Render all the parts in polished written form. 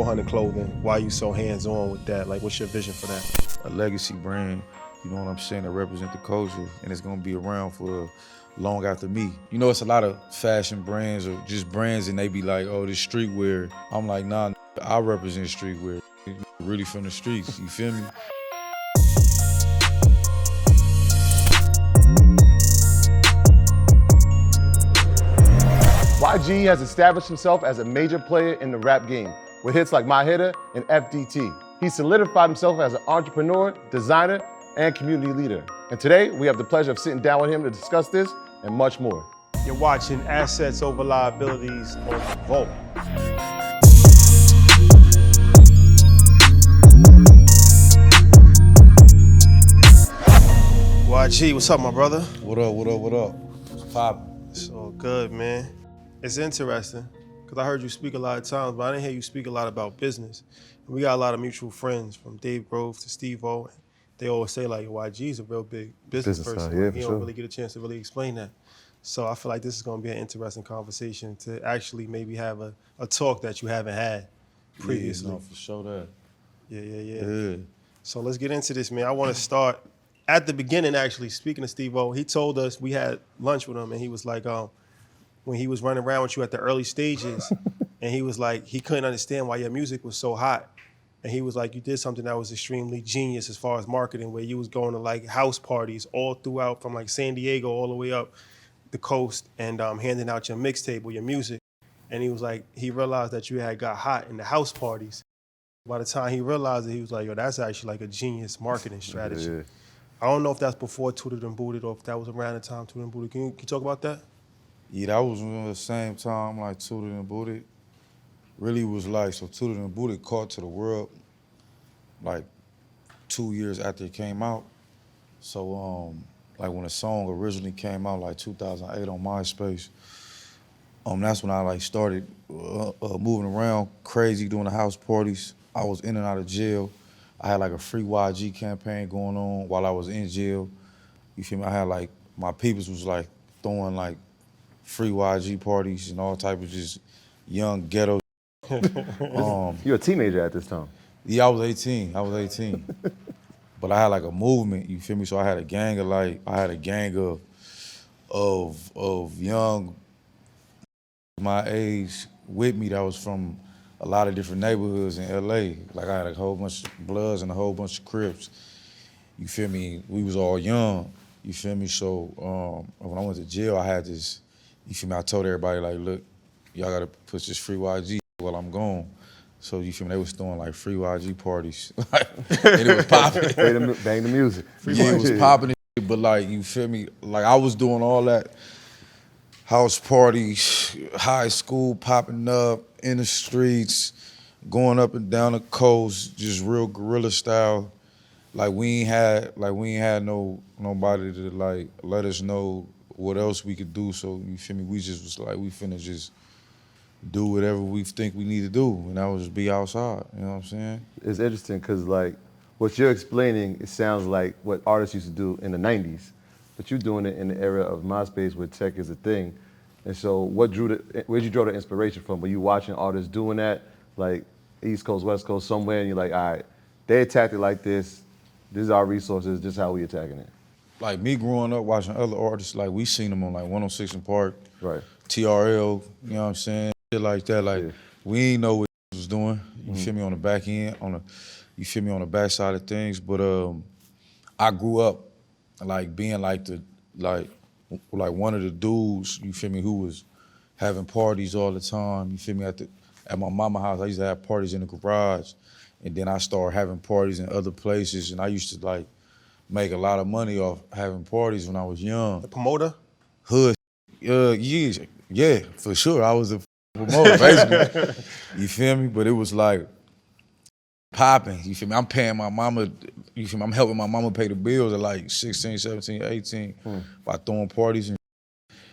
4Hunnid clothing? Why are you so hands-on with that? Like, what's your vision for that? A legacy brand, you know what I'm saying, that represent the culture, and it's gonna be around for long after me. You know, it's a lot of fashion brands or just brands and they be like, oh, this streetwear. I'm like, nah, I represent streetwear. Really from the streets, you feel me? YG has established himself as a major player in the rap game with hits like My Hitter and FDT. He solidified himself as an entrepreneur, designer, and community leader. And today, we have the pleasure of sitting down with him to discuss this and much more. You're watching Assets Over Liabilities on REVOLT. YG, what's up, my brother? What up, what up, what up? What's poppin'? It's all good, man. It's interesting, because I heard you speak a lot of times, but I didn't hear you speak a lot about business. And we got a lot of mutual friends, from Dave Grove to Steve-O. They always say, like, YG's a real big business person. Yeah, he don't really get a chance to really explain that. So I feel like this is going to be an interesting conversation to actually maybe have a talk that you haven't had previously. Yeah, no, for sure that. Yeah. So let's get into this, man. I want to start at the beginning, actually. Speaking of Steve-O, he told us, we had lunch with him, and he was like, when he was running around with you at the early stages, and he was like, he couldn't understand why your music was so hot. And he was like, you did something that was extremely genius as far as marketing, where you was going to like house parties all throughout from like San Diego all the way up the coast and handing out your mixtape or your music. And he was like, he realized that you had got hot in the house parties. By the time he realized it, he was like, yo, that's actually like a genius marketing strategy. Yeah. I don't know if that's before Tooted and Booted or if that was around the time Tooted and Booted. Can you talk about that? Yeah, that was around the same time, like Tooted and Booted. Really was like, so Tooted and Booted caught to the world like 2 years after it came out. So like when the song originally came out, like 2008 on MySpace, that's when I like started moving around crazy, doing the house parties. I was in and out of jail. I had like a free YG campaign going on while I was in jail. You feel me? I had like, my peoples was like throwing like free YG parties and all type of just young ghetto. You're a teenager at this time. Yeah, I was 18. But I had like a movement, you feel me? So I had a gang of young my age with me that was from a lot of different neighborhoods in LA. Like I had a whole bunch of Bloods and a whole bunch of Crips. You feel me? We was all young, you feel me? So when I went to jail, I had this, you feel me? I told everybody like, look, y'all gotta push this free YG while I'm gone. So you feel me? They was throwing like free YG parties, and it was popping. Bang the music. Yeah, it was popping, but like you feel me? Like I was doing all that house parties, high school, popping up in the streets, going up and down the coast, just real guerrilla style. Like we ain't had nobody to like let us know what else we could do. So you feel me? We just was like, we finna just do whatever we think we need to do, and that was just be outside, you know what I'm saying? It's interesting because like what you're explaining, it sounds like what artists used to do in the 90s, but you're doing it in the era of MySpace where tech is a thing. And so where'd you draw the inspiration from? Were you watching artists doing that, like East Coast, West Coast, somewhere, and you're like, all right, they attacked it like this is our resources, this is how we attacking it? Like me growing up watching other artists, like we seen them on like 106 in Park, right? TRL, you know what I'm saying? Shit like that, like Yeah. we ain't know what was doing. You feel me, on the back end, you feel me, on the back side of things. But I grew up like being like one of the dudes, you feel me, who was having parties all the time. You feel me, at my mama's house, I used to have parties in the garage, and then I started having parties in other places, and I used to like make a lot of money off having parties when I was young. The promoter? Hood, yeah, for sure. I was a promoter, basically. You feel me? But it was like popping, you feel me? I'm paying my mama, you feel me? I'm helping my mama pay the bills at like 16, 17, 18 by throwing parties.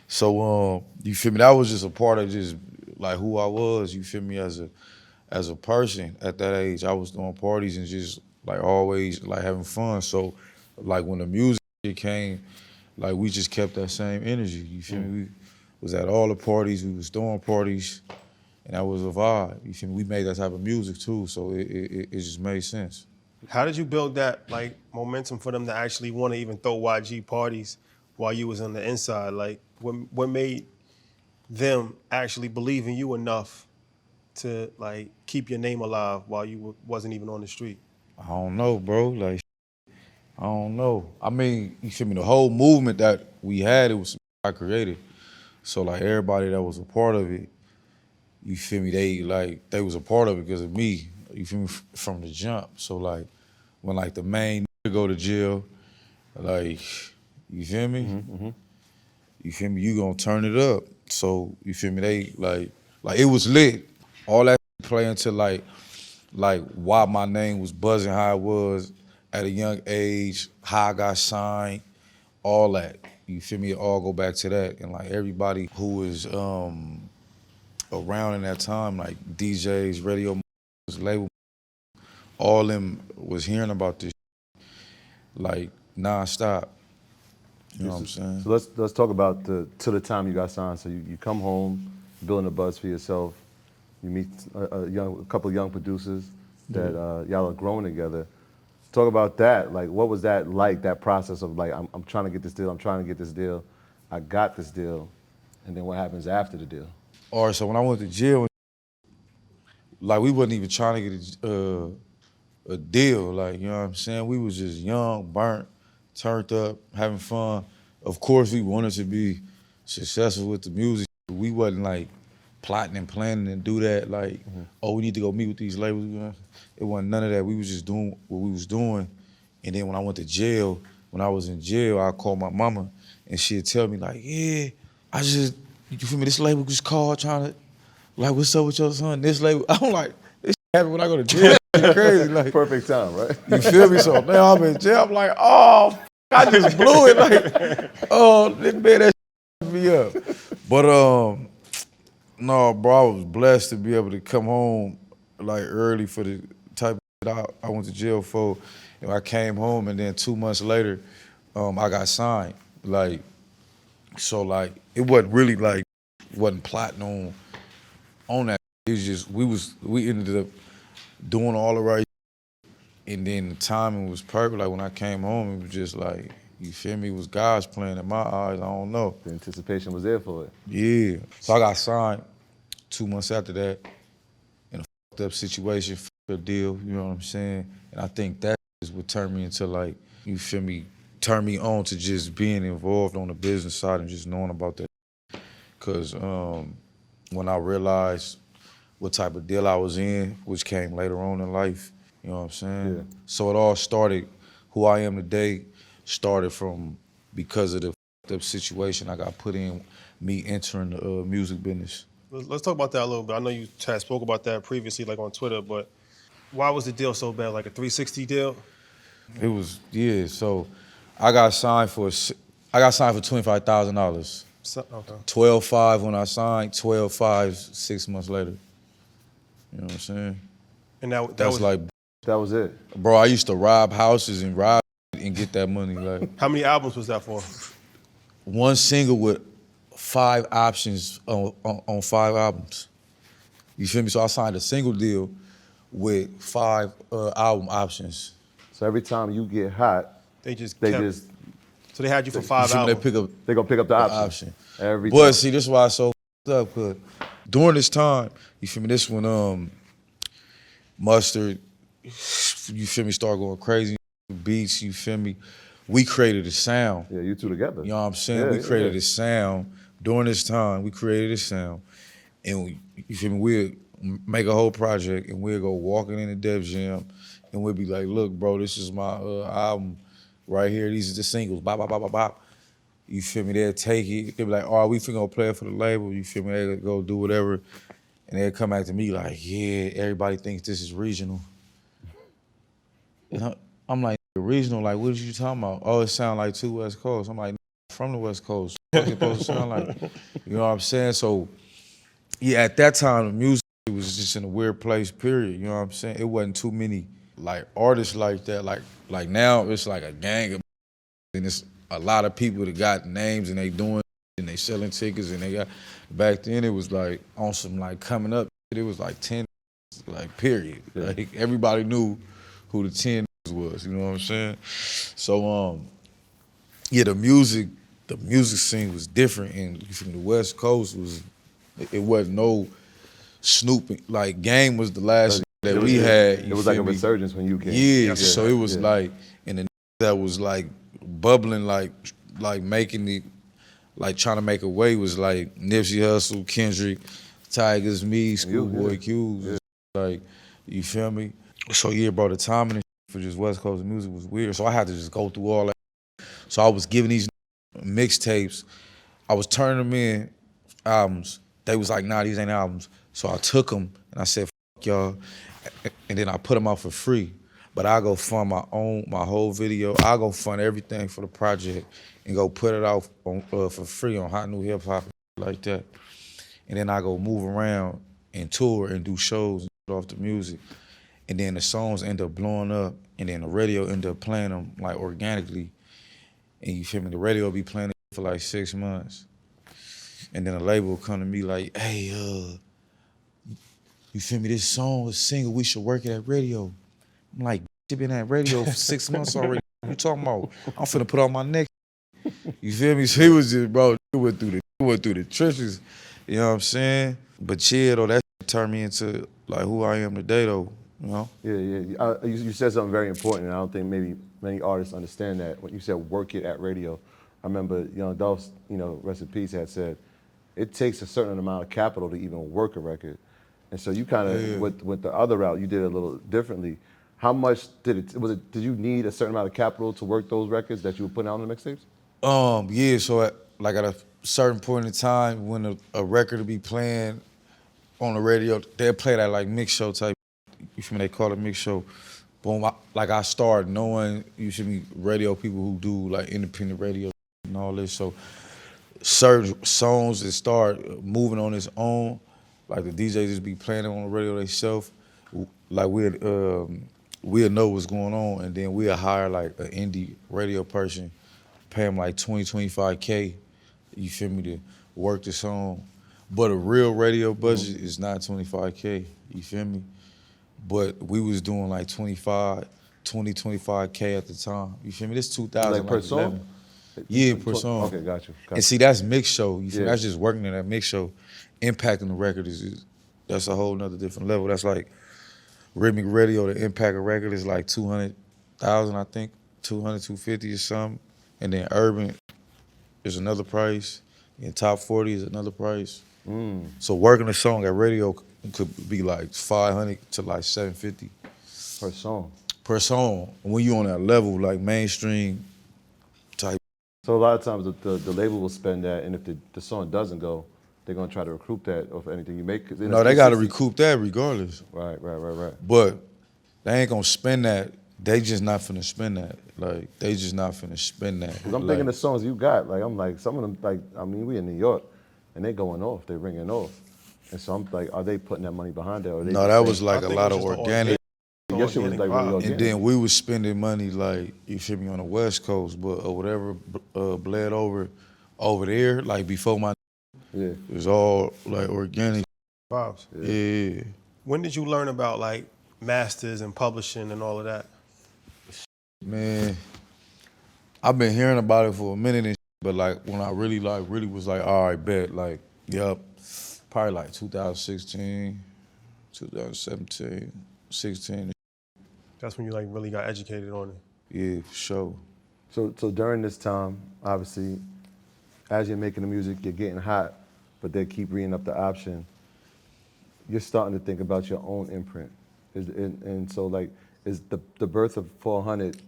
So, you feel me? That was just a part of just like who I was, you feel me, as a person at that age. I was throwing parties and just like always like having fun. So like when the music came, like we just kept that same energy, you feel me? We was at all the parties, we was throwing parties, And that was a vibe. You feel me? We made that type of music too, so it just made sense. How did you build that like momentum for them to actually want to even throw YG parties while you was on the inside? Like, what made them actually believe in you enough to like keep your name alive while you wasn't even on the street? I don't know, bro. Like, I don't know. I mean, you feel me? The whole movement that we had, it was I created. So like everybody that was a part of it, you feel me? They was a part of it because of me. You feel me? From the jump. So like when like the main nigga go to jail, like you feel me? Mm-hmm. You feel me? You gonna turn it up. So you feel me? They like it was lit. All that play into like why my name was buzzing how it was at a young age, how I got signed, all that. You feel me? It all go back to that. And like everybody who was around in that time, like DJs, radio, label, all them was hearing about this like nonstop. You know what I'm saying? So let's talk about till the time you got signed. So you come home, building a buzz for yourself. You meet a couple of young producers that y'all are growing together. Talk about that. Like, what was that like? That process of like, I'm trying to get this deal. I'm trying to get this deal. I got this deal, and then what happens after the deal? All right. So when I went to jail, like we wasn't even trying to get a deal. Like, you know what I'm saying? We was just young, burnt, turned up, having fun. Of course, we wanted to be successful with the music. We wasn't like plotting and planning and do that. Like, oh, we need to go meet with these labels. It wasn't none of that. We was just doing what we was doing. And then when I went to jail, when I was in jail, I called my mama and she'd tell me like, yeah, you feel me? This label just called trying to, like, what's up with your son? This label, I'm like, this happened when I go to jail. It's crazy. Like, Perfect time, right? you feel me? So now I'm in jail. I'm like, oh, I just blew it. Like, oh, this man, that me up. But no, bro, I was blessed to be able to come home like early for the type of shit I went to jail for. And I came home, and then 2 months later, I got signed. Like, so like it wasn't really like wasn't plotting on that. It was just we ended up doing all the right, and then the timing was perfect. Like when I came home, it was just like, you feel me? It was God's plan in my eyes. I don't know. The anticipation was there for it. Yeah. So I got signed 2 months after that in a fucked up situation, fucked up deal, you know what I'm saying? And I think that is what turned me into like, you feel me, turned me on to just being involved on the business side and just knowing about that. Cause when I realized what type of deal I was in, which came later on in life, you know what I'm saying? Yeah. So it all started, who I am today, started from because of the fucked up situation I got put in, me entering the music business. Let's talk about that a little bit. I know you had spoke about that previously, like on Twitter, but why was the deal so bad? Like a 360 deal? It was, yeah, so I got signed for $25,000. Okay. 12.5 when I signed, 12.5 6 months later. You know what I'm saying? And that That's was like, That was it. bro, I used to rob houses and rob and get that money. Like how many albums was that for? one single with 5 options on 5 albums. You feel me? So I signed a single deal with 5 album options. So every time you get hot, They just they kept, just so they had you for You 5 feel me? albums. They gonna pick up the option. option. Every But time. see, this is why I so f***ed up, cause during this time, you feel me, this when Mustard, you feel me, start going crazy, beats, you feel me, we created a sound. Yeah, you two together. You know what I'm saying? Yeah, We created yeah. a sound during this time. We created a sound, and you feel me? We'll make a whole project, and we'll go walking in the Def Jam, and we'll be like, "Look, bro, this is my album right here. These are the singles. Bop, bop, bop, bop, bop." You feel me? They'll take it. They'll be like, "All right, we finna play it for the label." You feel me? They'll go do whatever, and they'll come back to me like, "Yeah, everybody thinks this is regional." And I'm like, regional? Like, what are you talking about? Oh, it sound like 2 West Coast. I'm like, from the West Coast. What's it supposed to sound like? You know what I'm saying? So, yeah, at that time, the music was just in a weird place, period. You know what I'm saying? It wasn't too many, like, artists like that. Like now, it's like a gang of and it's a lot of people that got names and they doing and they selling tickets and they got, back then it was like on some like coming up. it was like 10, like period. Like everybody knew who the 10 was, you know what I'm saying? So yeah, the music scene was different, and you feel me, the West Coast it wasn't no snooping. Like Game was the last that we had. It was like a resurgence when you came. Yeah, so it was like, and the that was like bubbling, like making it, like trying to make a way was like Nipsey Hussle, Kendrick, Tigers, me, Schoolboy Q, like, you feel me? So yeah, bro, the timing for just West Coast music was weird. So I had to just go through all that. So I was giving these mixtapes, I was turning them in albums. They was like, nah, these ain't albums. So I took them and I said, fuck y'all. And then I put them out for free. But I go fund my whole video. I go fund everything for the project and go put it out on, for free on Hot New Hip Hop like that. And then I go move around and tour and do shows and get off the music. And then the songs end up blowing up, and then the radio end up playing them like organically. And you feel me? The radio be playing it for like 6 months. And then a label will come to me like, hey, you feel me? This song is single, we should work it at radio. I'm like, you been at radio for 6 months already. What you talking about? I'm finna put on my neck. You feel me? So he was just, bro, he went through the trenches. You know what I'm saying? But yeah, though, that turned me into like who I am today, though. You know? Yeah. You said something very important, and I don't think maybe many artists understand that. When you said work it at radio, I remember Young Dolph's, rest in peace, had said it takes a certain amount of capital to even work a record. And so you kind of, with the other route, you did it a little differently. How much did you need a certain amount of capital to work those records that you were putting out on the mixtapes? Yeah, so at a certain point in time when a record would be playing on the radio, they'll play that like mix show type, you feel me, they call it mix show. Boom, I started knowing, you feel me, radio people who do like independent radio and all this, so certain songs that start moving on its own, like the DJs just be playing it on the radio themselves, like we'll know what's going on, and then we'll hire like an indie radio person, pay them like 20, 25K, you feel me, to work the song. But a real radio budget is not 25K, you feel me? But we was doing like 25K at the time, you feel me? This 2011. Like per song? Yeah, per song. Okay, got you. And see, that's mix show, you feel me? That's just working in that mix show. Impacting the record that's a whole nother different level. That's like rhythmic radio, the impact a record is like 200,000, I think, 200, 250 or something. And then urban is another price, and top 40 is another price. So working a song at radio could be like 500 to like 750. Per song? Per song. When you on that level, like mainstream type. So a lot of times the label will spend that, and if the song doesn't go, they're gonna try to recoup that off anything you make. No, they gotta recoup that regardless. Right. But they ain't gonna spend that. They just not finna spend that. Like, they just not finna spend that. Cause I'm thinking the songs you got, like I'm like, some of them, like, I mean, we in New York, and they going off, they ringing off. And so I'm like, are they putting that money behind that? Or they no, that was like a lot of organic. Your shit was like really organic. And then we was spending money like, you feel me, on the West Coast, but whatever bled over there, like before my it was all like organic. Vibes. Yeah. When did you learn about like masters and publishing and all of that? Man, I've been hearing about it for a minute, and but like when I really was like, all right, bet, like, yup, probably like 2016, 2017, 16. That's when you like really got educated on it. Yeah, for sure. So during this time, obviously, as you're making the music, you're getting hot, but they keep reading up the option. You're starting to think about your own imprint. And so like, is the birth of 4Hunnid,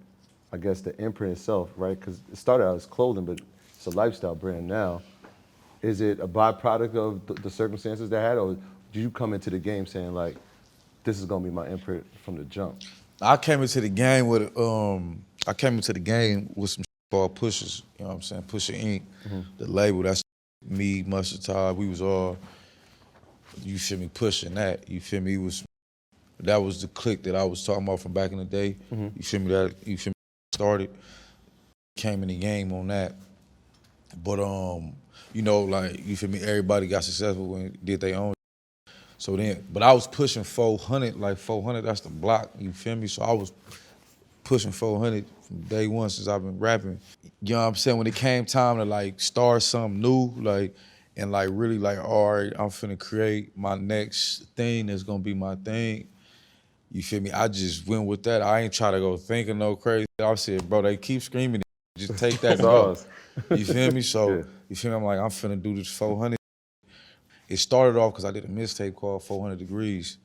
I guess the imprint itself, right? Because it started out as clothing, but it's a lifestyle brand now. Is it a byproduct of the circumstances that had, or do you come into the game saying like, this is gonna be my imprint from the jump? I came into the game with some called Pushers, you know what I'm saying? Pusher Inc., the label, that's me, Mustard Todd, we was all, you feel me, pushing that, you feel me? That was the clique that I was talking about from back in the day, you feel me, started, came in the game on that. But, you know, like, you feel me, everybody got successful when they did their own. So then, but I was pushing 400, like 400, that's the block, you feel me? So I was pushing 400 from day one since I've been rapping. You know what I'm saying? When it came time to like start something new, like, and like really like, all right, I'm finna create my next thing that's gonna be my thing. You feel me? I just went with that. I ain't try to go thinking no crazy. I said, bro, they keep screaming. Just take that and go. You feel me? So, Yeah. you feel me? I'm like, I'm finna do this 400. It started off because I did a mixtape called 400 Degrees.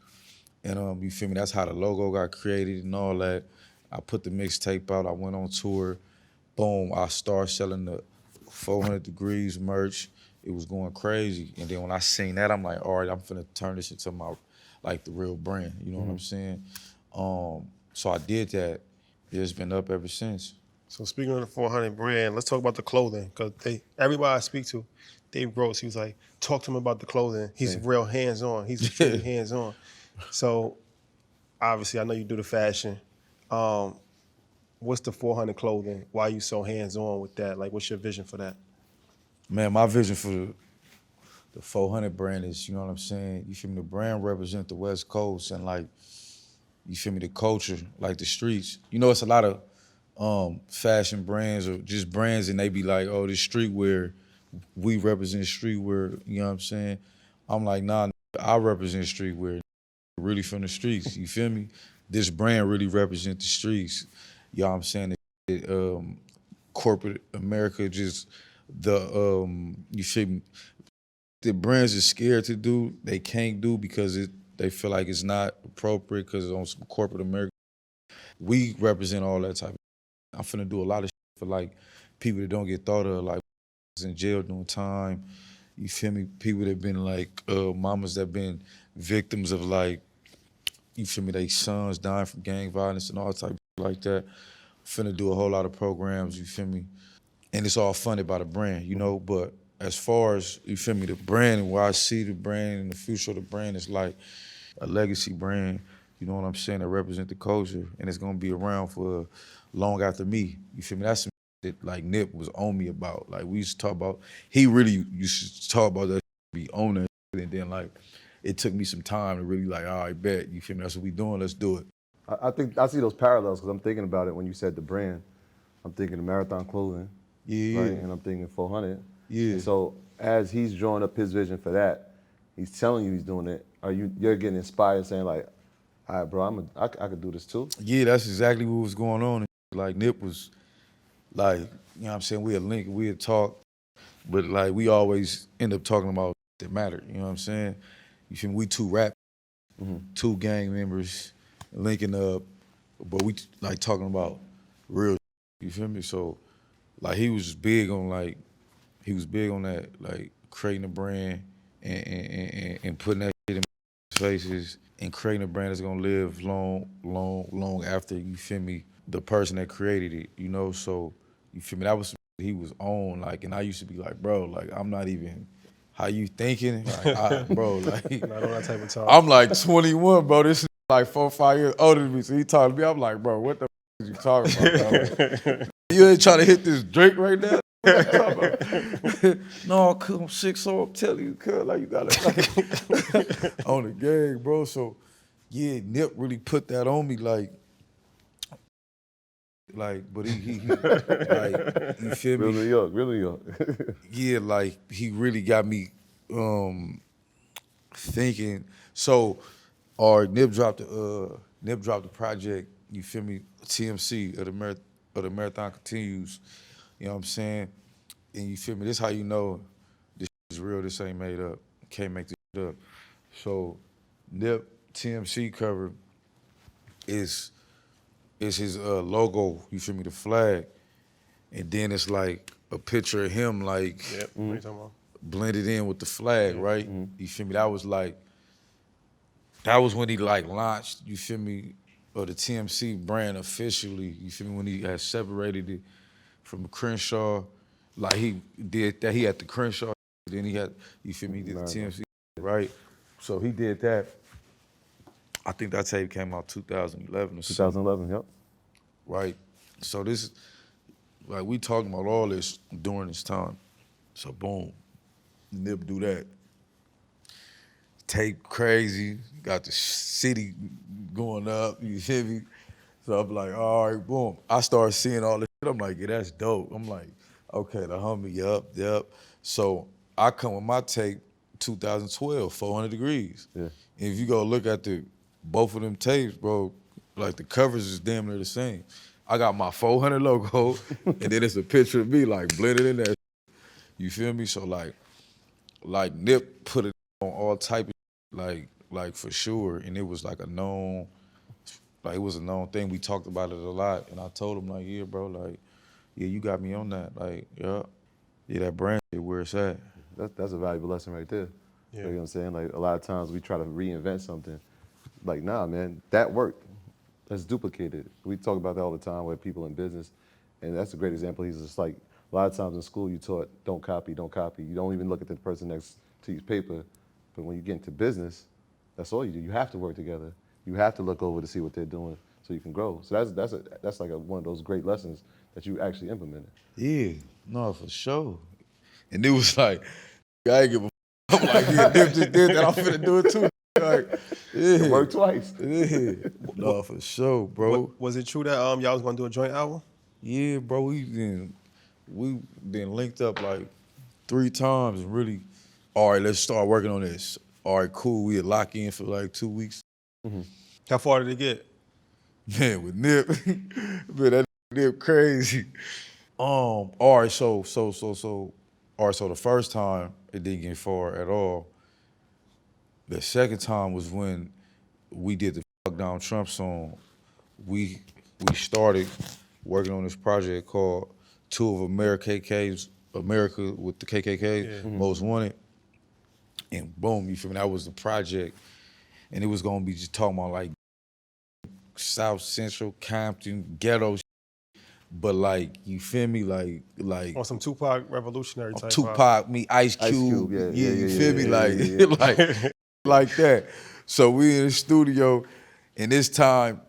And you feel me? That's how the logo got created and all that. I put the mixtape out. I went on tour. Boom, I started selling the 400 Degrees merch. It was going crazy. And then when I seen that, I'm like, all right, I'm finna turn this into my, like the real brand. You know what I'm saying? So I did that. It's been up ever since. So speaking of the 400 brand, let's talk about the clothing, because everybody I speak to, Dave Gross, he was like, talk to him about the clothing. He's real hands-on. He's extremely hands-on. So obviously, I know you do the fashion. What's the 400 clothing? Why are you so hands-on with that? Like, what's your vision for that? Man, my vision for the 400 brand is, you know what I'm saying? You feel me? The brand represent the West Coast and like, you feel me? The culture, like the streets. You know, it's a lot of fashion brands or just brands and they be like, oh, this streetwear, we represent streetwear, you know what I'm saying? I'm like, nah, I represent streetwear, really from the streets, you feel me? This brand really represent the streets, you know what I'm saying? Corporate America just, you feel me? The brands are scared to do, they can't do because they feel like it's not appropriate because it's on some corporate America. We represent all that type of I'm finna do a lot of shit for like people that don't get thought of, like in jail doing time. You feel me? People that been like mamas that been victims of like, you feel me? They sons dying from gang violence and all type of shit like that. Finna do a whole lot of programs. You feel me? And it's all funded by the brand, you know. But as far as you feel me, the brand and where I see the brand and the future of the brand is like a legacy brand. You know what I'm saying? That represent the culture, and it's gonna be around for long after me. You feel me? That's some that like Nip was on me about. Like we used to talk about. He really used to talk about that, be on that, and then like it took me some time to really like, all right, bet. You feel me? That's what we doing. Let's do it. I think I see those parallels because I'm thinking about it when you said the brand. I'm thinking of Marathon Clothing, Yeah, right? And I'm thinking 400. yeah. And so as he's drawing up his vision for that, he's telling you he's doing it. You're getting inspired, saying like, all right, bro, I could do this too. Yeah, that's exactly what was going on. Like Nip was like, you know what I'm saying? We'd link, we'd talk, but like we always end up talking about that matter. You know what I'm saying? You feel me? We two rap, two gang members linking up, but we like talking about real. You feel me? So like he was big on like that like creating a brand and putting that shit in faces and creating a brand that's gonna live long after, you feel me, the person that created it, you know? So, you feel me, that was he was on, like, and I used to be like, bro, like, I'm not even, how you thinking? Like, bro, like, Not on that type of talk. I'm like 21, bro, this is like 4 or 5 years older than me, so he talking to me, I'm like, bro, what the is you talking about, bro? You ain't trying to hit this drink right now? What you talking about? No, cuz I'm sick, so I'm telling you, cuz, like, you gotta, like, on the gang, bro. So, yeah, Nip really put that on me, like, but he like, you feel me? Real New York. Yeah, like, he really got me thinking. So, Nip dropped the project, you feel me, TMC of the Marathon Continues, you know what I'm saying? And you feel me, this how you know this is real, this ain't made up. Can't make this shit up. So Nip TMC cover is his logo, you feel me, the flag. And then it's like a picture of him like Yep. What are you talking about? blended in with the flag, right? You feel me? That was when he like launched, you feel me, the TMC brand officially, you feel me, when he had separated it from Crenshaw. Like he did that, he had the Crenshaw, then he had, you feel me, he did the TMC, right? So he did that. I think that tape came out 2011 or something. 2011, yep. Right? So this, like we talking about all this during this time. So boom, Nip do that. tape crazy, got the city going up, you feel me? So I'm like, all right, boom. I started seeing all this shit. I'm like, yeah, that's dope. I'm like, okay, the homie, yup. So I come with my tape 2012, 400 Degrees. Yeah. And if you go look at both of them tapes, bro, like the covers is damn near the same. I got my 400 logo, and then it's a picture of me like blended in there. You feel me? So like Nip put it on all type of like for sure, and it was like a known thing. We talked about it a lot, and I told him like, yeah, bro, like, yeah, you got me on that, like, yeah, that brand is where it's at. That's a valuable lesson right there. Yeah. You know what I'm saying? Like a lot of times we try to reinvent something. Like, nah, man, that worked. Let's duplicate it. We talk about that all the time with people in business, and that's a great example. He's just like, a lot of times in school you taught, don't copy. You don't even look at the person next to your paper. But when you get into business, that's all you do. You have to work together. You have to look over to see what they're doing so you can grow. So that's like one of those great lessons that you actually implemented. Yeah, no, for sure. And it was like, I ain't give a I'm like, yeah, Nip just did that, I'm finna do it too. Like, yeah. It worked twice. Yeah, no, for sure, bro. Was it true that y'all was gonna do a joint album? Yeah, bro, we then linked up like 3 times and really, all right, let's start working on this. All right, cool, we had lock in for like 2 weeks. How far did it get? Man, with Nip, man, that Nip crazy. All right, so the first time it didn't get far at all. The second time was when we did the Fuck Down Trump song. We started working on this project called Two of America with the KKKs, Most Wanted. And boom, you feel me? That was the project. And it was gonna be just talking about like South Central, Compton, ghetto shit. But like, you feel me? Like On some Tupac revolutionary type. Tupac, me, Ice Cube, you feel me? Like that. So we in the studio, and this time,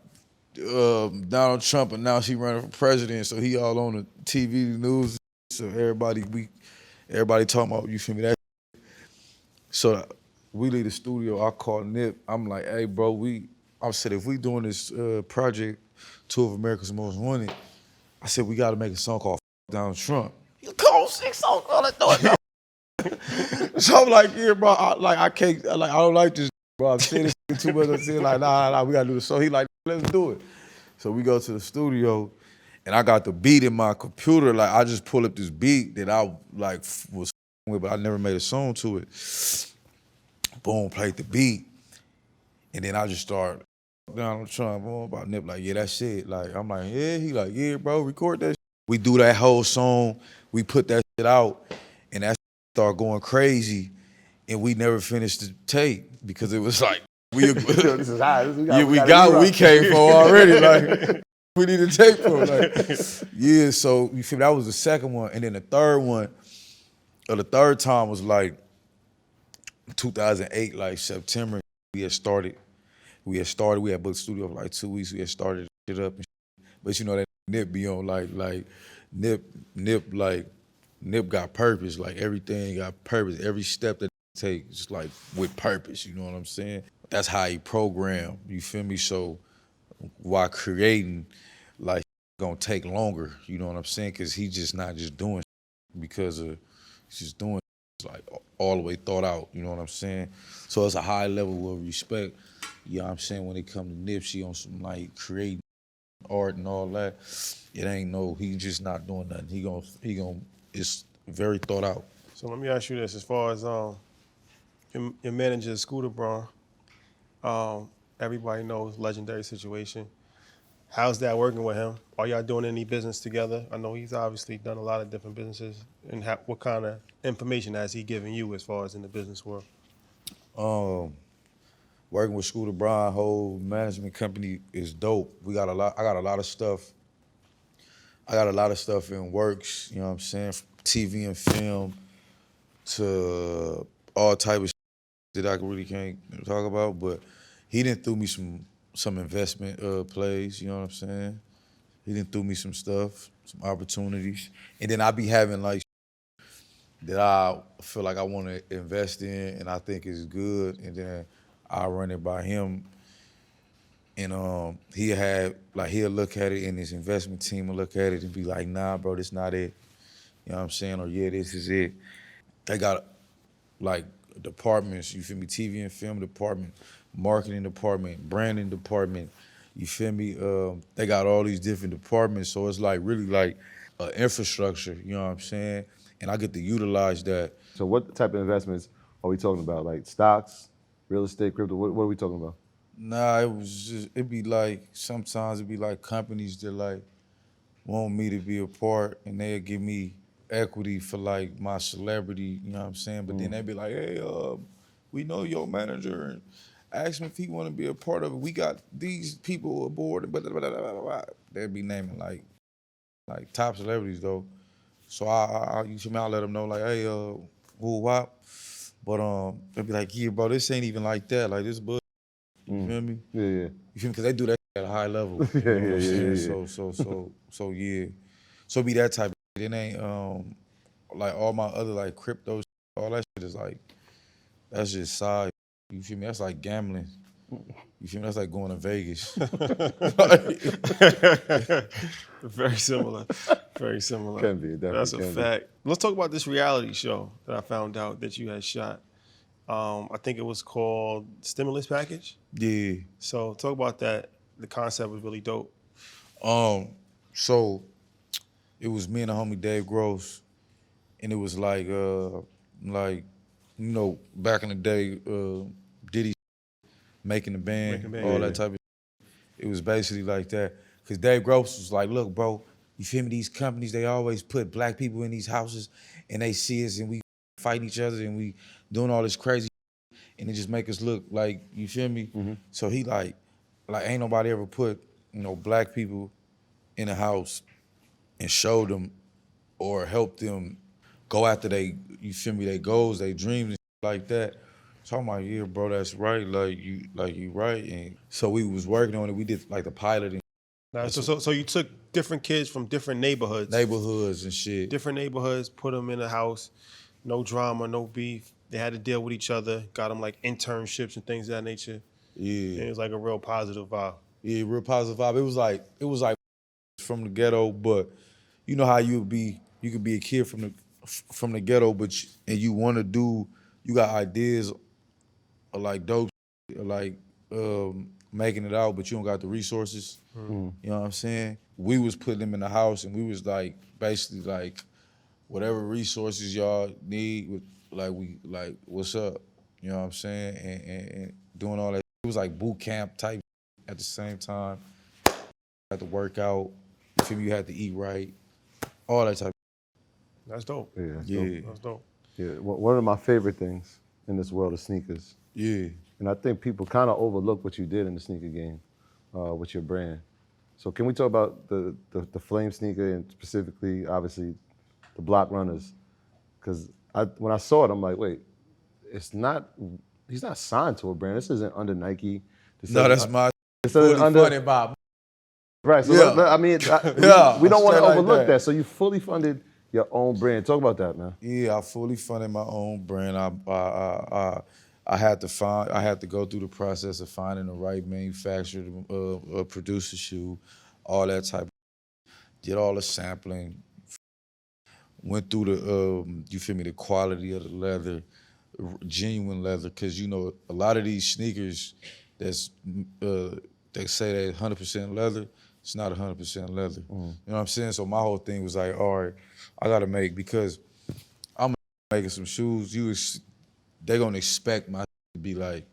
Donald Trump announced he running for president, so he all on the TV news. So everybody talking about, you feel me? That. So we leave the studio. I call Nip. I'm like, hey, bro, I said, if we doing this project, Two of America's Most Wanted, I said, we got to make a song called Donald Trump. You call 6 songs, all that doing. So I'm like, yeah, bro, I can't, I don't like this, bro. I'm saying this too much. I'm saying like, nah, we gotta do this. So he like, let's do it. So we go to the studio, and I got the beat in my computer. Like, I just pull up this beat that I like was with, but I never made a song to it. Boom, played the beat, and then I just start Donald Trump, about Nip, like, yeah, that's it. Like, I'm like, yeah. He like, yeah, bro, record that shit. We do that whole song. We put that shit out, and that start going crazy, and we never finished the tape because it was like this is high. We came for already. Like, we need a tape for. Like, yeah. So you feel me? That was the second one, and then the third one, or the third time was like 2008, like September. We had started. We had booked the studio for like 2 weeks. We had started shit up, and shit. But you know that Nip be on like Nip got purpose, like everything got purpose. Every step that he take is like with purpose, you know what I'm saying? That's how he programmed, you feel me? So while creating, like, gonna take longer, you know what I'm saying? Cause he just not just doing because he's just doing like all the way thought out, you know what I'm saying? So it's a high level of respect, you know what I'm saying, when it come to Nipsey on some like creating art and all that. It ain't he just not doing nothing. He gonna it's very thought out. So let me ask you this: as far as your manager, Scooter Braun, everybody knows legendary situation. How's that working with him? Are y'all doing any business together? I know he's obviously done a lot of different businesses. And what kind of information has he given you as far as in the business world? Working with Scooter Braun, whole management company is dope. I got a lot of stuff. I got a lot of stuff in works, you know what I'm saying? From TV and film to all type of shit that I really can't talk about. But he done threw me some investment plays, you know what I'm saying? He done threw me some stuff, some opportunities. And then I be having like that I feel like I want to invest in and I think is good, and then I run it by him. And he'll look at it, and his investment team will look at it and be like, nah, bro, this not it. You know what I'm saying? Or yeah, this is it. They got like departments, you feel me? TV and film department, marketing department, branding department, you feel me? They got all these different departments, so it's like really like infrastructure, you know what I'm saying? And I get to utilize that. So what type of investments are we talking about? Like stocks, real estate, crypto? What are we talking about? Nah, it'd be like, sometimes it'd be like companies that like want me to be a part, and they'll give me equity for like my celebrity, you know what I'm saying? But then they'd be like, hey, we know your manager, and ask him if he want to be a part of it. We got these people aboard, and blah, blah, blah, blah, blah, blah. They'd be naming like top celebrities though. So you feel me? I let them know like, hey, woo wop. But they'd be like, yeah, bro, this ain't even like that. Like this bull. You feel me? Yeah, yeah. You feel me? Because they do that at a high level. Yeah, You know what I'm yeah, saying? yeah. So yeah. So it be that type of shit. It ain't like all my other like crypto shit, all that shit is like, that's just side. You feel me? That's like gambling. You feel me? That's like going to Vegas. Very similar. Very similar. Can be, definitely That's a can be. fact. Let's talk about this reality show that I found out that you had shot. I think it was called Stimulus Package. Yeah. So talk about that. The concept was really dope. So it was me and the homie Dave Gross, and it was like you know, back in the day, Diddy making the band, all that type of shit. It was basically like that. Cause Dave Gross was like, look, bro, you feel me? These companies, they always put black people in these houses, and they see us, and we fighting each other, and we doing all this crazy shit, and it just make us look like, you feel me? So he like ain't nobody ever put, you know, black people in a house and showed them or helped them go after you feel me, their goals, their dreams and shit like that. So I'm like, yeah, bro, that's right. Like you right. And so we was working on it. We did like the pilot and Now, so you took different kids from different neighborhoods. neighborhoods and shit. Different neighborhoods, put them in a house, no drama, no beef. They had to deal with each other, got them like internships and things of that nature. Yeah. And it was like a real positive vibe. Yeah, real positive vibe. It was like from the ghetto, but you know how you could be a kid from the ghetto, but and you want to do, you got ideas of like dope, or like making it out, but you don't got the resources. You know what I'm saying? We was putting them in the house, and we was like basically like whatever resources y'all need, what's up? You know what I'm saying? And doing all that. It was like boot camp type at the same time. You had to work out. You feel me? You had to eat right. All that type. That's dope. Yeah, that's Yeah. dope. That's dope. Yeah, one of my favorite things in this world is sneakers. Yeah. And I think people kind of overlook what you did in the sneaker game with your brand. So can we talk about the Flame sneaker and specifically, obviously, the Block Runners? Because when I saw it, I'm like, wait, he's not signed to a brand. This isn't under Nike. No, that's my This isn't under funded by. right. So Yeah. I mean, Yeah, we don't want to straight like overlook that. that. So you fully funded your own brand. Talk about that, man. Yeah, I fully funded my own brand. I had to go through the process of finding the right manufacturer to produce the shoe, all that type. Did all the sampling. Went through the you feel me, the quality of the leather, genuine leather, because you know a lot of these sneakers that's they say they're 100% leather. It's not 100% leather. You know what I'm saying? So my whole thing was like, all right, I gotta make, because I'm making some shoes. They gonna expect my to be like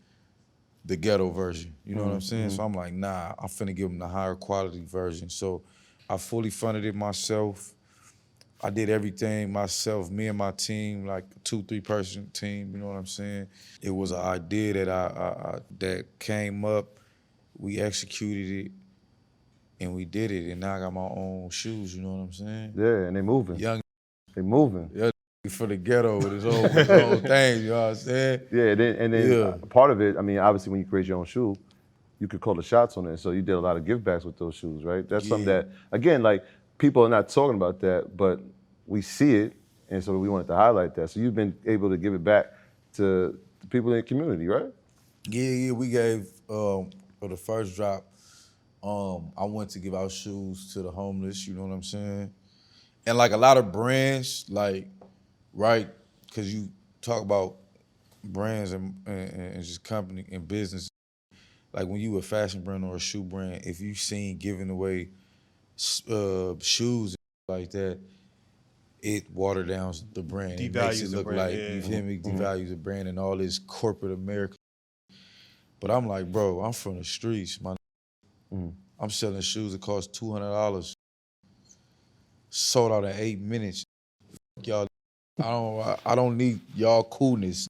the ghetto version. You know what I'm saying? So I'm like, nah, I'm finna give them the higher quality version. So I fully funded it myself. I did everything myself, me and my team, like a 2-3 person team, you know what I'm saying? It was an idea that that came up, we executed it, and we did it, and now I got my own shoes, you know what I'm saying? Yeah, and they moving. Young They moving. for the ghetto with his own thing, you know what I'm saying? Yeah, and then part of it, I mean, obviously when you create your own shoe, you could call the shots on it. So you did a lot of give backs with those shoes, right? That's something that, again, like people are not talking about that, but we see it And so we wanted to highlight that. So you've been able to give it back to the people in the community, right? Yeah, we gave, for the first drop, I went to give out shoes to the homeless, you know what I'm saying? And like a lot of brands, like, right, because you talk about brands and just company and business, like when you a fashion brand or a shoe brand, if you seen giving away shoes and like that, it water downs the brand. It makes Devalues it the look brand, like, yeah. you feel me, devalues the brand and all this corporate America. But I'm like, bro, I'm from the streets, man. I'm selling shoes that cost $200. Sold out in 8 minutes. Y'all, I don't need y'all coolness.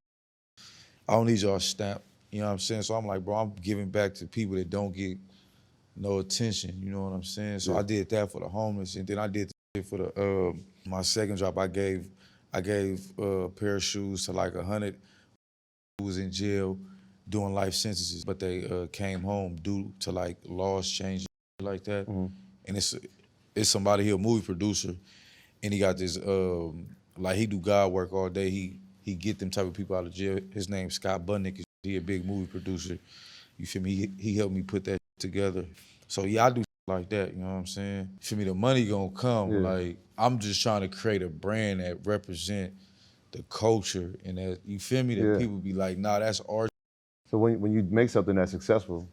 I don't need y'all stamp. You know what I'm saying? So I'm like, bro, I'm giving back to people that don't get no attention. You know what I'm saying? So I did that for the homeless, and then I did it for the my second drop. I gave a pair of shoes to like 100 who was in jail doing life sentences, but they came home due to like laws changing like that. And it's somebody, he a movie producer, and he got this like he do God work all day. He get them type of people out of jail. His name's Budden. He a big movie producer. You feel me? He helped me put that together. So yeah, I do like that. You know what I'm saying? You feel me? The money gonna come. Yeah. Like I'm just trying to create a brand that represent the culture and that, you feel me? That people be like, nah, that's our. So when you make something that's successful,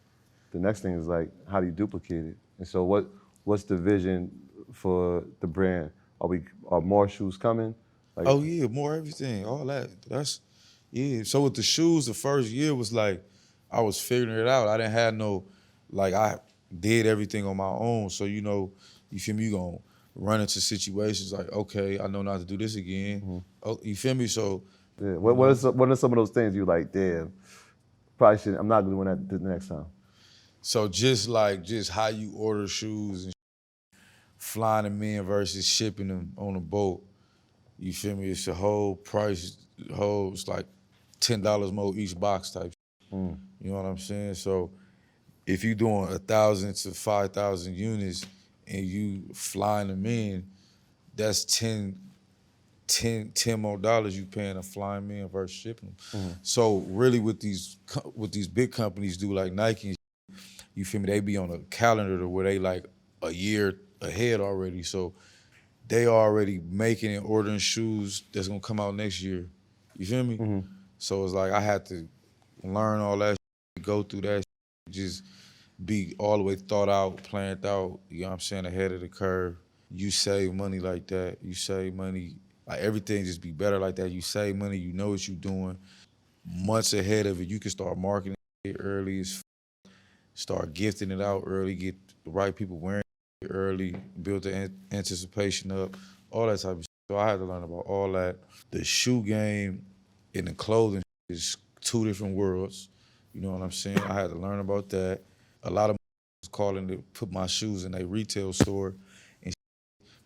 the next thing is like, how do you duplicate it? And so what's the vision for the brand? Are more shoes coming? Like, Oh yeah, more everything, all that. That's yeah. So with the shoes, the first year was like I was figuring it out. I didn't have no, like I did everything on my own. So you know, you feel me? You gonna run into situations like, okay, I know not to do this again. Oh, you feel me? So yeah. What are some of those things you like? Damn, probably shouldn't. I'm not doing that the next time. so just how you order shoes and flying them in versus shipping them on a boat. You feel me? It's a whole price, it's like $10 more each box type. You know what I'm saying? So if you doing 1,000 to 5,000 units and you flying them in, that's 10 more dollars you paying to fly them in versus shipping them. So really what these big companies do, like Nike, you feel me? They be on a calendar to where they like a year ahead already. So they already making and ordering shoes that's gonna come out next year. You feel me? So it's like I had to learn all that, go through that, just be all the way thought out, planned out, you know what I'm saying, ahead of the curve. You save money like that. You save money, like everything just be better like that. You save money, you know what you're doing. Months ahead of it, you can start marketing it early, start gifting it out early, get the right people wearing it early, build the anticipation up, all that type of shit. So I had to learn about all that. The shoe game and the clothing is two different worlds. You know what I'm saying? I had to learn about that. A lot of was calling to put my shoes in a retail store, and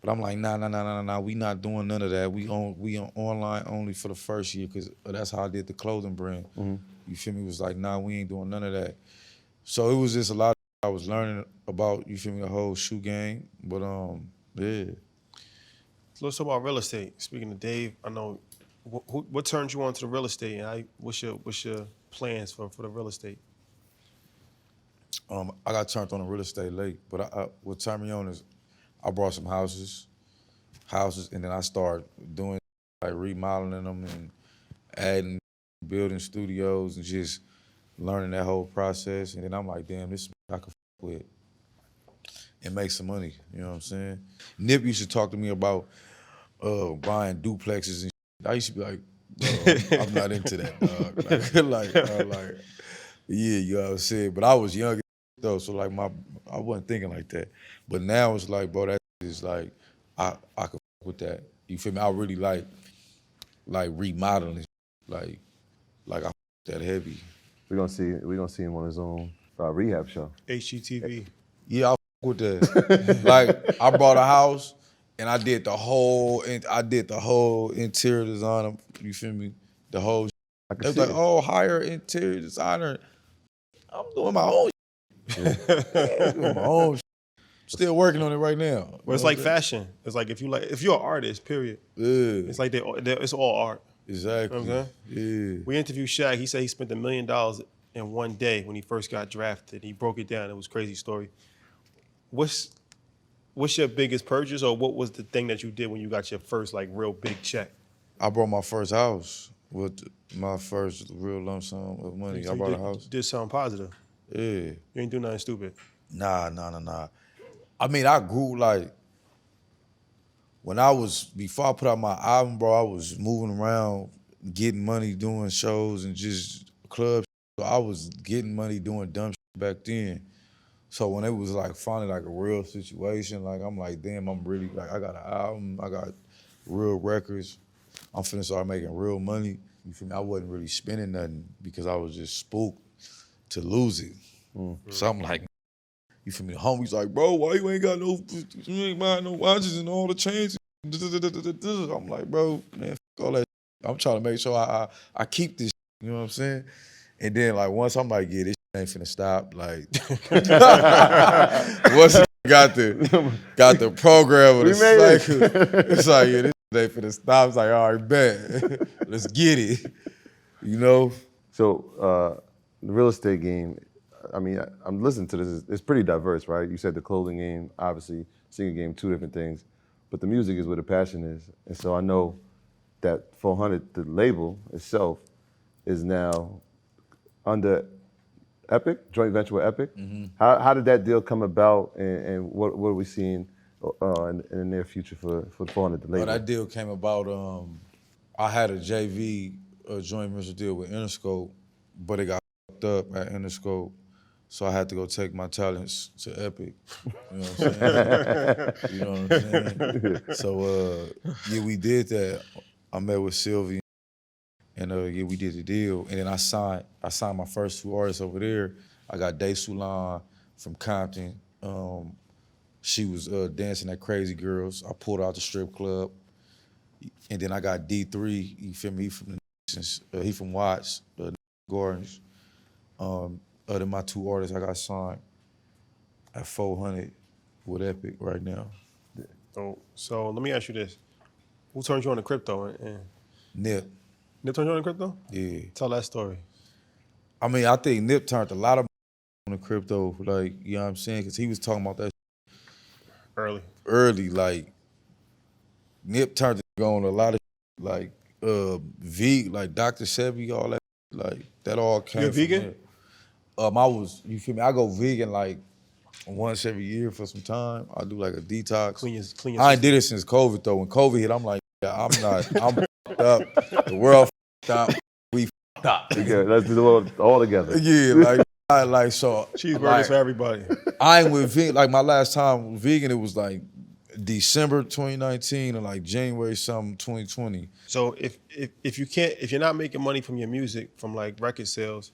but I'm like, nah. We not doing none of that. We on online only for the first year because that's how I did the clothing brand. You feel me? It was like, nah, we ain't doing none of that. So it was just a lot I was learning about, you feel me, the whole shoe game. But yeah. So let's talk about real estate. Speaking of Dave, I know what turned you on to the real estate, and what's your plans for the real estate? I got turned on to real estate late, but what turned me on is I bought some houses, and then I started doing like remodeling them and adding, building studios and just learning that whole process. And then I'm like, damn, this I can with and make some money. You know what I'm saying? Nip used to talk to me about buying duplexes and shit. I used to be like, bro, I'm not into that, dog. Like, yeah, you know what I'm saying? But I was young though, so like I wasn't thinking like that. But now it's like, bro, that is like, I could with that. You feel me? I really like remodeling, like I that heavy. We're gonna see him on his own rehab show. HGTV. Yeah, I with that. Like I bought a house and I did the whole interior design. You feel me? The whole. I It can was see like, it. oh, hire interior designer. I'm doing my own. Yeah, doing my own. Still working on it right now. Well, it's like fashion. It's like if you're an artist, period. Yeah. It's like it's all art. Exactly. You know what I'm Yeah. We interviewed Shaq. He said he spent $1 million in one day when he first got drafted. He broke it down. It was a crazy story. What's your biggest purchase, or what was the thing that you did when you got your first like real big check? I bought my first house with my first real lump sum of money. I bought a house. Did something positive. Yeah. You ain't do nothing stupid. Nah. I mean, I grew like, before I put out my album, bro, I was moving around, getting money, doing shows and just clubs. So I was getting money doing dumb shit back then. So when it was like finally like a real situation, like I'm like, damn, I'm really like, I got an album, I got real records. I'm finna start making real money. You feel me? I wasn't really spending nothing because I was just spooked to lose it. So I'm like, you feel me? The homie's like, bro, why you ain't buying no watches and all the chains? I'm like, bro, man, f all that. I'm trying to make sure I keep this. You know what I'm saying? And then like once I'm like, yeah, this ain't finna stop. Like once he got the program of the cycle, it's like, yeah, this ain't finna stop. It's like, all right, bet. Let's get it. You know? So the real estate game, I mean, I'm listening to this. It's pretty diverse, right? You said the clothing game, obviously, singing game, two different things. But the music is where the passion is. And so I know that 4Hunnid, the label itself, is now under Epic, joint venture with Epic. Mm-hmm. How did that deal come about, and what are we seeing in the near future for 4Hunnid, the label? Well, that deal came about, I had a JV, a joint venture deal with Interscope, but it got fucked up at Interscope. So I had to go take my talents to Epic. You know what I'm saying? You know what I'm saying? So yeah, we did that. I met with Sylvie, and yeah, we did the deal. And then I signed my first 2 artists over there. I got Solange from Compton. She was dancing at Crazy Girls. I pulled her out the strip club. And then I got D3, you feel me? He from Watts, Gardens. Other my 2 artists I got signed at 4Hunnid with Epic right now. So let me ask you this. Who turned you on to crypto? Nip. Nip turned you on to crypto? Yeah. Tell that story. I mean, I think Nip turned a lot of on the crypto, like, you know what I'm saying? Because he was talking about that early, like, Nip turned on a lot of like, like Dr. Sebi, all that, like, that all came You a vegan? Nip. You feel me? I go vegan like once every year for some time. I do like a detox. Clean your I ain't did it since COVID though. When COVID hit, I'm like, yeah, I'm fucked up. The world fucked up. We fucked up. Yeah, let's do it all together. Yeah, like so. Cheeseburgers like, for everybody. I ain't with vegan. Like my last time vegan, it was like December 2019 or like January 2020. So if you're not making money from your music, from like record sales,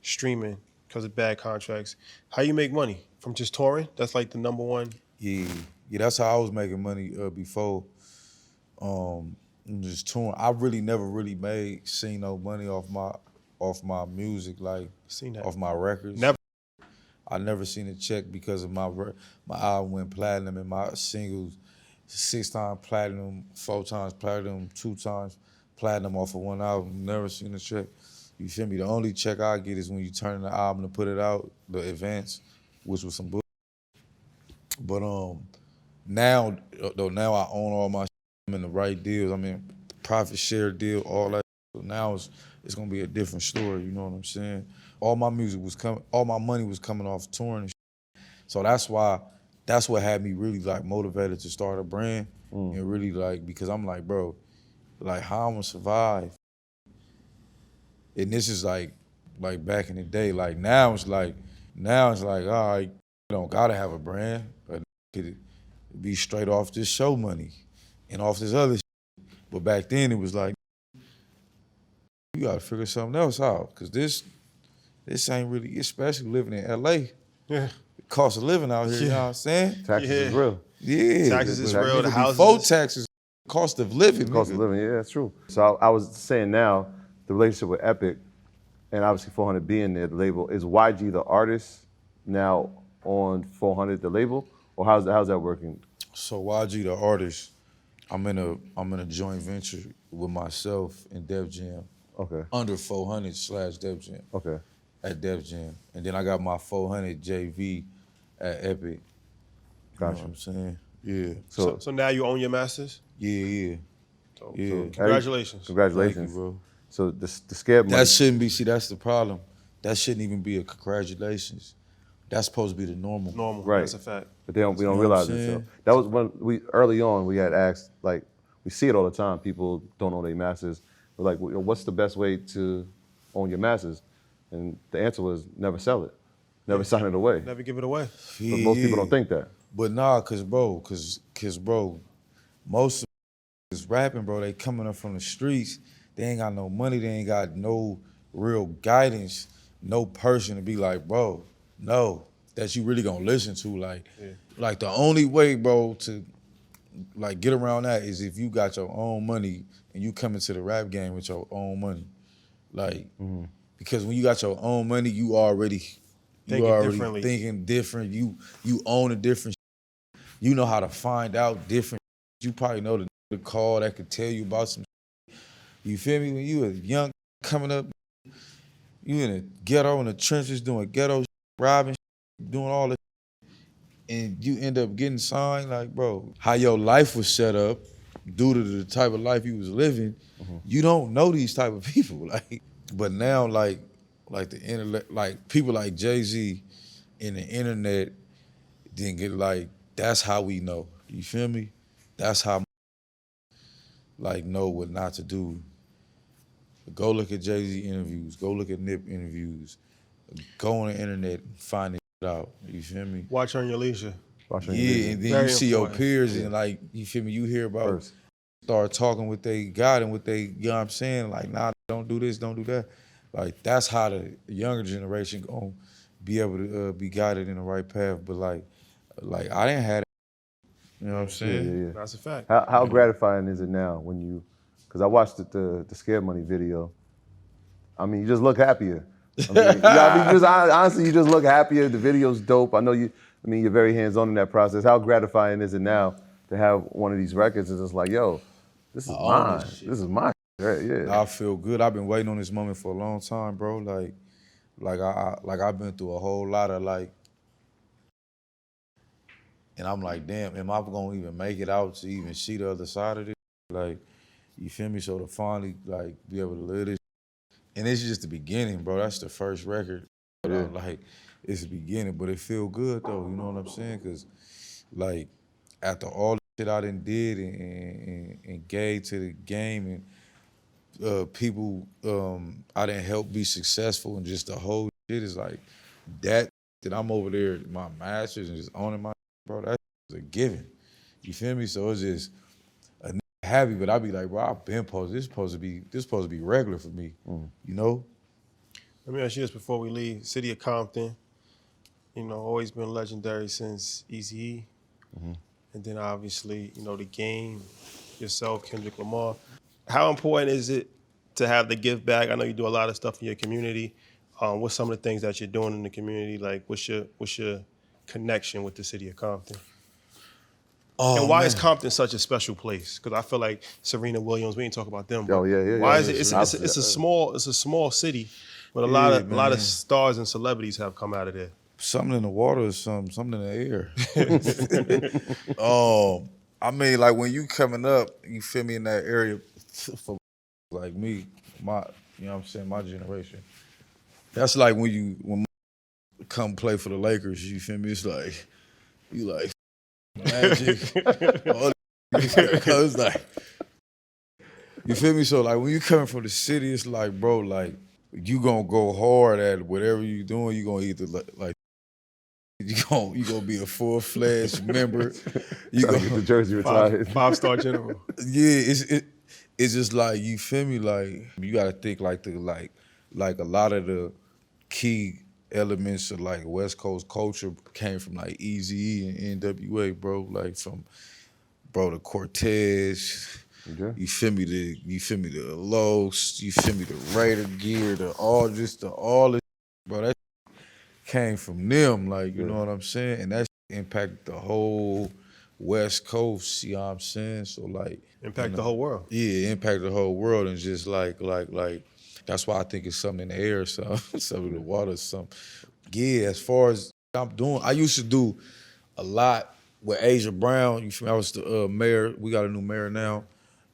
streaming, because of bad contracts, how you make money? From just touring? That's like the number one. Yeah, that's how I was making money before. Just touring. I really never really seen no money off my music, like Seen that. off my records. Never. I never seen a check because of my album went platinum and my singles 6 times platinum, 4 times platinum, 2 times platinum off of one album. Never seen a check. You feel me? The only check I get is when you turn the album to put it out, the advance, which was some bullshit. But now I own all my shit. I'm in the right deals. I'm in profit share deal, all that. So now it's gonna be a different story. You know what I'm saying? All my money was coming off touring and shit. So that's what had me really like motivated to start a brand and really like, because I'm like, bro, like how I'm gonna survive. And this is like back in the day. Like now it's like, all right, you don't gotta have a brand. It could be straight off this show money and off this other shit. But back then it was like, you gotta figure something else out. Cause this ain't really, especially living in LA. Yeah. The cost of living out here, you know what I'm saying? Taxes is real. Yeah. Taxes is real. The houses. Before taxes, cost of living. Cost of living, yeah, that's true. So I was saying now, the relationship with Epic, and obviously 4Hunnid being there, the label, is YG the artist now on 4Hunnid, the label, or how's that working? So YG, the artist, I'm in a joint venture with myself and Def Jam. Okay. Under 400 / Def Jam. Okay. At Def Jam. And then I got my 400 JV at Epic. You know what I'm saying? Yeah. So now you own your masters? Yeah. So Congratulations. Thank you, bro. So the scared money. That shouldn't be, see, that's the problem. That shouldn't even be a congratulations. That's supposed to be the normal. Normal, right. That's a fact. But we don't You know realize what I'm it. So saying? that was when early on we had asked, like, we see it all the time. People don't own their masters. We're like, what's the best way to own your masters? And the answer was never sell it, never sign it away. Never give it away. But most people don't think that. But nah, cause bro, most of is rapping, bro, they coming up from the streets, they ain't got no money, they ain't got no real guidance, no person to be like, bro, no, that you really gonna listen to. Like the only way, bro, to like get around that is if you got your own money and you come into the rap game with your own money. Like, because when you got your own money, you already Differently. thinking different. You own a different. You know how to find out different. You probably know the call that could tell you about some. You feel me? When you a young coming up, you in the ghetto in the trenches doing ghetto, robbing, doing all this, and you end up getting signed. Like, bro, how your life was set up due to the type of life you was living, you don't know these type of people. Like, but now, like the internet, like people like Jay-Z in the internet didn't get like, that's how we know. You feel me? That's how like know what not to do. Go look at Jay-Z interviews, go look at Nip interviews, go on the internet and find it out. You feel me? Watch on your leisure. And then Very you see important. your peers and like, you feel me, you hear about start talking with they God and what they, you know what I'm saying? Like, nah, don't do this, don't do that. Like, that's how the younger generation gonna be able to be guided in the right path. But like I didn't have that. You know what I'm saying? Yeah. That's a fact. How gratifying is it now when you, because I watched the Scared Money video. I mean, you just look happier. I mean, honestly, you just look happier. The video's dope. I know you're very hands-on in that process. How gratifying is it now to have one of these records and it's like, yo, this is mine. This is mine. Right, yeah. I feel good. I've been waiting on this moment for a long time, bro. Like I've been through a whole lot of like, and I'm like, damn, am I gonna even make it out to even see the other side of this? Like, you feel me? So to finally like be able to live this, and it's just the beginning, bro. That's the first record. Yeah. Like, it's the beginning, but it feel good though. You know what I'm saying? Cause like after all the shit I done did and gave to the game and people I didn't help be successful and just the whole shit is like that I'm over there, my masters and just owning my bro, that's a given. You feel me? So it's just a nigga happy, but I be like, bro, I've been posted. This supposed to be regular for me. You know? Let me ask you this before we leave. City of Compton, always been legendary since Eazy-E. And then obviously, the game, yourself, Kendrick Lamar. How important is it to have the give back? I know you do a lot of stuff in your community. What's some of the things that you're doing in the community? Like, what's your connection with the city of Compton? And why is Compton such a special place? Because I feel like Serena Williams, we ain't talk about them. Oh yeah. Why is it? It's a small city, but a lot of stars and celebrities have come out of there. Something in the water or something in the air. I mean, like when you coming up, you feel me, in that area for like me, you know what I'm saying, my generation. That's like when come play for the Lakers, you feel me? It's like, you like Magic. All it's like, you feel me? So like when you coming from the city, it's like, bro, like you gonna go hard at whatever you doing. You gonna either like you gonna be a full-fledged member. You gonna get the jersey retired. Five-star general. Yeah, it's just like, you feel me? Like you gotta think like a lot of the key elements of like West Coast culture came from like Eazy-E and NWA, bro. Like from the Cortez. Okay. You feel me? The Los. You feel me? The Raider gear. All this, bro. That came from them. Like, you know what I'm saying? And that impact the whole West Coast, you know what I'm saying? So like Impact the whole world. Yeah, impact the whole world, and just like that's why I think it's something in the air, so something in the water, something. Yeah, as far as I'm doing, I used to do a lot with Asia Brown. You feel me? I was the mayor. We got a new mayor now.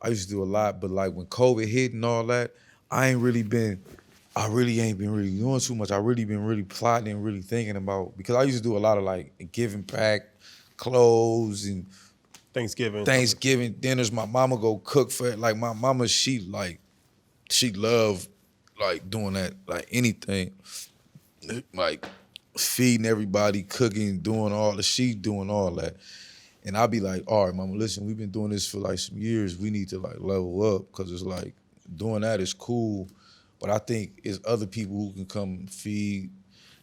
I used to do a lot, but like when COVID hit and all that, I really ain't been really doing too much. I really been really plotting and really thinking about, because I used to do a lot of like giving back clothes and Thanksgiving dinners. My mama go cook for it. Like my mama, she loved like doing that, like anything, like feeding everybody, cooking, she doing all that. And I'll be like, all right, mama, listen, we've been doing this for like some years. We need to like level up, because it's like doing that is cool, but I think it's other people who can come feed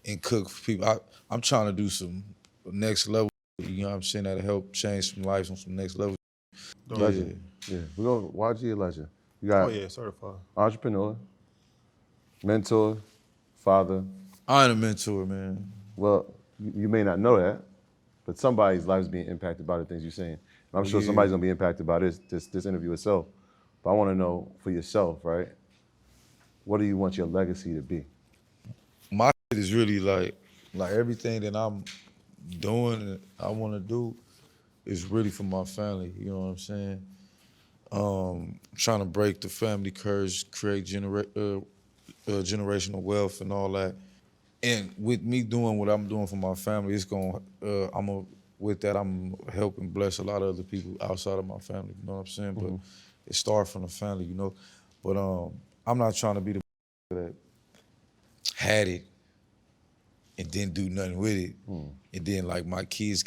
and cook for people. I'm trying to do some next level, you know what I'm saying, that'll help change some lives on some next level. Legend. Yeah. We're going to YG a legend. You got certified. entrepreneur, mentor, father. I ain't a mentor, man. Well, you may not know that, but somebody's life is being impacted by the things you're saying. And I'm sure somebody's gonna be impacted by this interview itself. But I want to know for yourself, right? What do you want your legacy to be? My shit is really like everything that I'm doing and I want to do is really for my family. You know what I'm saying? Trying to break the family curse, create generational wealth and all that. And with me doing what I'm doing for my family, it's with that I'm helping bless a lot of other people outside of my family. You know what I'm saying? But it starts from the family, you know. But I'm not trying to be the that had it and didn't do nothing with it. And then like my kids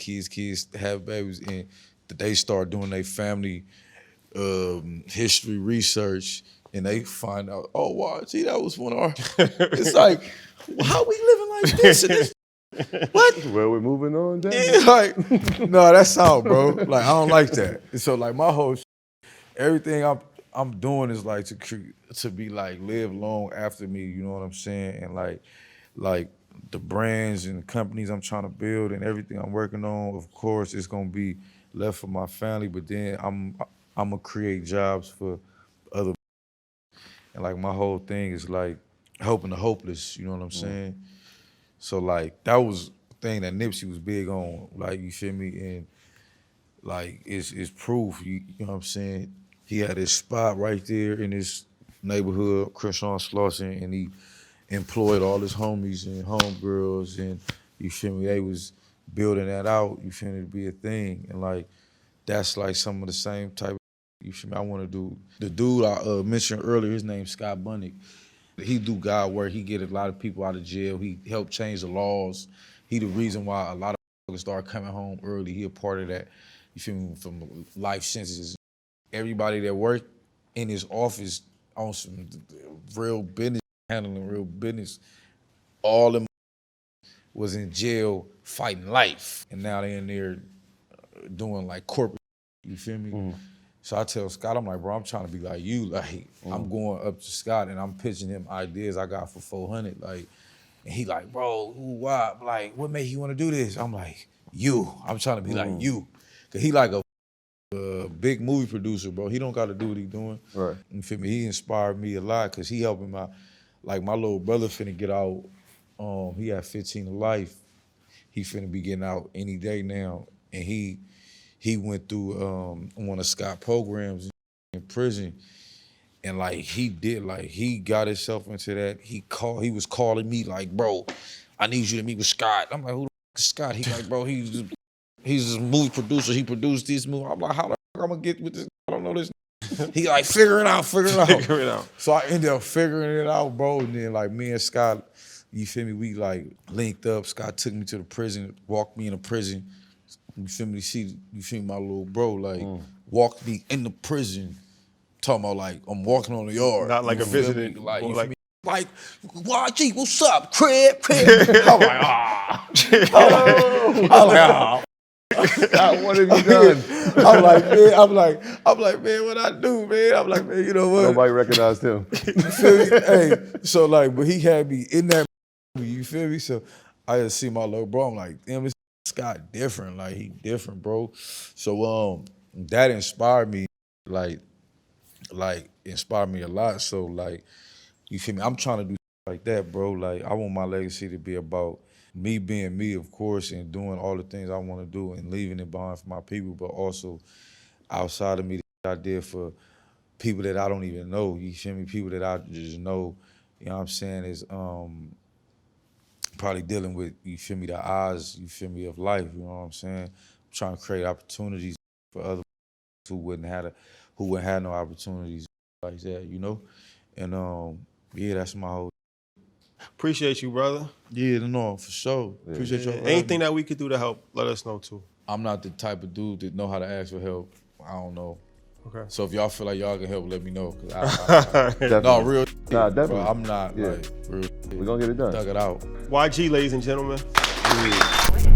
have babies and they start doing their family history research and they find out, oh wow, gee, that was one of our it's like, how we living like this and this? What? Well, we're moving on down. Yeah, like, no, that's out, bro. Like, I don't like that. And so, like, my whole everything I'm doing is like to be like live long after me. You know what I'm saying? And like the brands and companies I'm trying to build and everything I'm working on, of course, it's gonna be left for my family. But then I'm gonna create jobs for other. And like my whole thing is like helping the hopeless. You know what I'm saying? So like that was the thing that Nipsey was big on, like, you feel me? And like it's proof, you know what I'm saying? He had his spot right there in his neighborhood, Crenshaw Slauson, and he employed all his homies and homegirls, and you feel me, they was building that out, you feel me, to be a thing. And like that's like some of the same type of, you feel me, I wanna do. The dude I mentioned earlier, his name's Scott Bunnick. He do God work. He get a lot of people out of jail. He helped change the laws. He the reason why a lot of people start coming home early. He a part of that, you feel me, from life sentences. Everybody that worked in his office on some real business, handling real business, all them was in jail fighting life. And now they in there doing like corporate, you feel me? So I tell Scott, I'm like, bro, I'm trying to be like you. Like, I'm going up to Scott and I'm pitching him ideas I got for 4Hunnid. Like, and he like, bro, why? Like, what made you want to do this? I'm like, you. I'm trying to be like you. Cause he like a big movie producer, bro. He don't got to do what he doing. Right. You feel me? He inspired me a lot because he helping my little brother finna get out. He had 15 to life. He finna be getting out any day now. And he went through one of Scott programs in prison, and like he got himself into that. He was calling me like, bro, I need you to meet with Scott. I'm like, who the f is Scott? He like, bro, he's this movie producer. He produced this movie. I'm like, how the f I'm gonna get with this? I don't know this. He like, figure it out. Figure it out. So I ended up figuring it out, bro. And then like me and Scott, you feel me? We like linked up. Scott took me to the prison, walked me in the prison. You feel me? You feel me, my little bro, like, walked me in the prison, talking about like, I'm walking on the yard. Not like a visitor. Like, you feel me? Like, YG, what's up? Crib. I'm like, ah. I'm like, ah. What have you done? I'm like, man, what I do, man? I'm like, man, you know what? Nobody recognized him. You feel me? Hey, so like, but he had me in that movie, you feel me? So I just see my little bro, I'm like, damn, this Scott different, like he different, bro. So that inspired me, like inspired me a lot. So like, you feel me? I'm trying to do like that, bro. Like I want my legacy to be about me being me, of course, and doing all the things I want to do and leaving it behind for my people, but also outside of me, the I did for people that I don't even know. You feel me? People that I just know. You know what I'm saying? Is probably dealing with, you feel me, the odds, you feel me, of life, you know what I'm saying? I'm trying to create opportunities for other who wouldn't have no opportunities like that, you know? And yeah, that's my whole. Appreciate you, brother. Yeah, no, for sure. Appreciate you. Anything that we could do to help, let us know too. I'm not the type of dude that know how to ask for help. I don't know. Okay. So if y'all feel like y'all can help, let me know. Cause Definitely. no, real. Nah, definitely. Bro, I'm not Yeah. like real. We're gonna get it done. Dug it out. YG, ladies and gentlemen. Yeah.